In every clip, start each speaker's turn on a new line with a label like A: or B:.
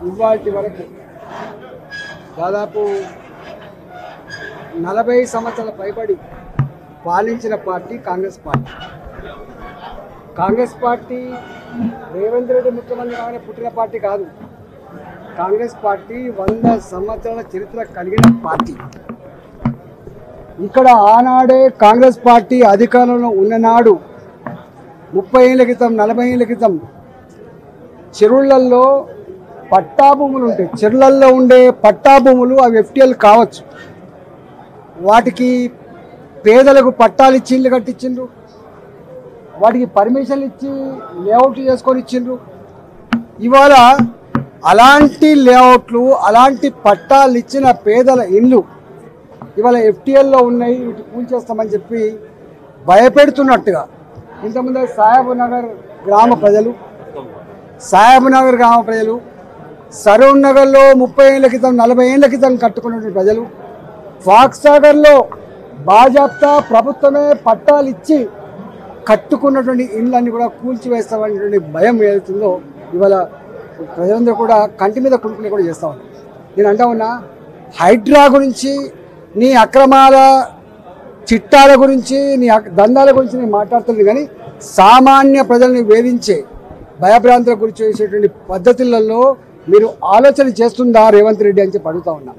A: ఇవాటి వరకు దాదాపు 40 సంవత్సరాల పైబడి పాలించిన party Congress party. Congress party Revanth Reddy ముఖ్యమంత్రి కాగానే పుట్టిన పార్టీ కాదు. కాంగ్రెస్ పార్టీ 100 సంవత్సరాల చరిత్ర కలిగిన పార్టీ. ఇక్కడ ఆనాడే కాంగ్రెస్ పార్టీ అధికారంలో ఉన్ననాడు 30 ఏళ్ల క్రితం 40 ఏళ్ల క్రితం చెరువులలో పట్టాభూములు ఉంటాయి. చెరువులలో ఉండే పట్టాభూములు అవి ఎఫ్టీఎల్ కావచ్చు. వాటికి పేదలకు పట్టాలు ఇచ్చి ఇల్లు కట్టించిండ్రు. వాటికి పర్మిషన్లు ఇచ్చి లేఅవుట్ చేసుకొని ఇచ్చిండ్రు. ఇవాళ అలాంటి లేఅవుట్లు అలాంటి పట్టాలు ఇచ్చిన పేదల ఇల్లు ఇవాళ ఎఫ్టీఎల్లో ఉన్నాయి, వీటి కూల్చేస్తామని చెప్పి భయపెడుతున్నట్టుగా ఇంతకుముందు సాహెబ్ నగర్ గ్రామ ప్రజలు సరూర్ నగర్లో 30 ఏళ్ల క్రితం 40 ఏళ్ల క్రితం కట్టుకున్నటువంటి ప్రజలు ఫాక్స్ సాగర్లో బాజాప్తా ప్రభుత్వమే పట్టాలు ఇచ్చి కట్టుకున్నటువంటి ఇళ్ళన్నీ కూడా కూల్చివేస్తామనేటువంటి భయం ఏదైతుందో ఇవాళ ప్రజలందరూ కూడా కంటి మీద కుడుకునే కూడా చేస్తూ ఉన్నారు. నేను అంటా ఉన్నా, హైడ్రా గురించి నీ అక్రమాల చిట్టాల గురించి నీ దందాల గురించి నేను మాట్లాడుతుంది, కానీ సామాన్య ప్రజల్ని వేధించే భయభ్రాంతుల గురించి చేసేటువంటి పద్ధతులలో మీరు ఆలోచన చేస్తుందా రేవంత్ రెడ్డి అని చెప్పి అడుగుతా ఉన్నా.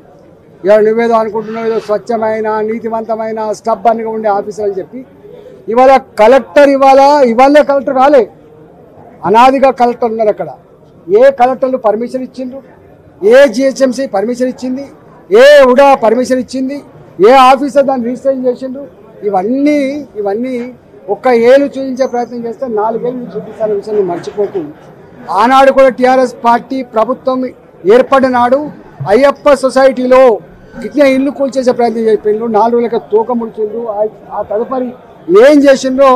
A: ఇవాళ నువ్వేదో అనుకుంటున్నావు, ఏదో స్వచ్ఛమైన నీతివంతమైన స్టబ్బన్గా ఉండే ఆఫీసర్ అని చెప్పి ఇవాళ కలెక్టర్ ఇవాళ కలెక్టర్ రాలే, అనాదిగా కలెక్టర్ ఉన్నారు. అక్కడ ఏ కలెక్టర్లు పర్మిషన్ ఇచ్చిండ్రు, ఏ జిహెచ్ఎంసీ పర్మిషన్ ఇచ్చింది, ఏ ఉడా పర్మిషన్ ఇచ్చింది, ఏ ఆఫీసర్ దాన్ని రిజిస్ట్రేషన్ చేసిండ్రు, ఇవన్నీ ఒక్క ఏళ్ళు చూపించే ప్రయత్నం చేస్తే 4 ఏళ్ళు చూపిస్తాన విషయాన్ని మర్చిపోకు. ఆనాడు కూడా టీఆర్ఎస్ పార్టీ ప్రభుత్వం ఏర్పడిన నాడు అయ్యప్ప సొసైటీలో ఇట్లా ఇల్లు కూల్చేసే ప్రయత్నం చేసిండ్రు. 4 రోజులకి తూక ముడిచిండ్రు. ఆ తదుపరి ఏం చేసిండ్రో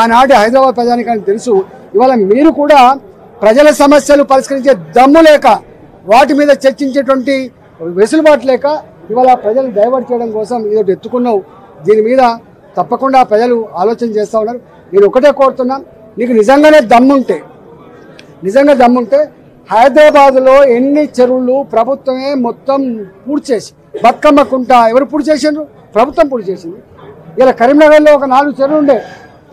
A: ఆనాటి హైదరాబాద్ ప్రజానికానికి తెలుసు. ఇవాళ మీరు కూడా ప్రజల సమస్యలు పరిష్కరించే దమ్ము లేక, వాటి మీద చర్చించేటువంటి వెసులుబాటు లేక ఇవాళ ప్రజలు డైవర్ట్ చేయడం కోసం ఇదొకటి ఎత్తుకున్నావు. దీని మీద తప్పకుండా ప్రజలు ఆలోచన చేస్తూ ఉన్నారు. నేను ఒకటే కోరుతున్నా, నీకు నిజంగా దమ్ముంటే హైదరాబాద్లో ఎన్ని చెరువులు ప్రభుత్వమే మొత్తం పూర్తి చేసి, బతుకమ్మ కుంట ఎవరు పూర్తి చేసిండ్రు? ప్రభుత్వం పూర్తి చేసింది. ఇలా కరీంనగర్లో ఒక 4 చెరువులు ఉండే,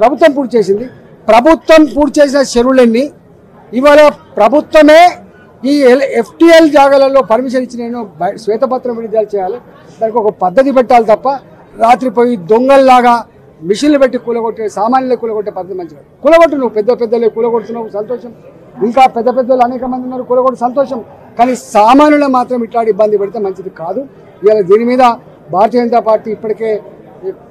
A: ప్రభుత్వం పూర్తి చేసింది. ప్రభుత్వం పూర్తి చేసిన చెరువులన్నీ ఇవాళ ప్రభుత్వమే ఈ ఎఫ్టీఎల్ జాగాలలో పర్మిషన్ ఇచ్చి నేను శ్వేతపత్రం విడుదల చేయాలి, దానికి ఒక పద్ధతి పెట్టాలి తప్ప రాత్రి పోయి దొంగల్లాగా మిషన్లు పెట్టి కూలగొట్టే, సామాన్యులు కూలగొట్టే పద్ధతి మంచిగా. కూలగొట్టు, నువ్వు పెద్దలే కూలగొడుతున్నావు, సంతోషం. ఇంకా పెద్దలు అనేక మంది ఉన్నారు, కూలగొట్టు, సంతోషం. కానీ సామాన్యులు మాత్రం ఇట్లాంటి ఇబ్బంది పెడితే మంచిది కాదు. ఇవాళ దీని మీద భారతీయ జనతా పార్టీ ఇప్పటికే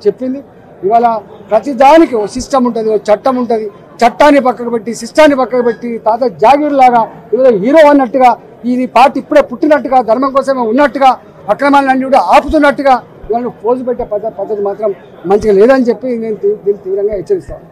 A: చెప్పింది. ఇవాళ ప్రతి దానికి ఓ సిస్టమ్ ఉంటుంది, ఓ చట్టం ఉంటుంది. చట్టాన్ని పక్కకు పెట్టి, సిస్టాన్ని పక్కకు పెట్టి, తాత జాగీర్ లాగా ఇవాళ హీరో అన్నట్టుగా, ఈ పార్టీ ఇప్పుడే పుట్టినట్టుగా, ధర్మం కోసమే ఉన్నట్టుగా, అక్రమాలన్నీ కూడా ఆపుతున్నట్టుగా ఇవాళ పోజు పెట్టే పద్ధతి మాత్రం మంచిగా లేదని చెప్పి నేను దీన్ని తీవ్రంగా హెచ్చరిస్తాను.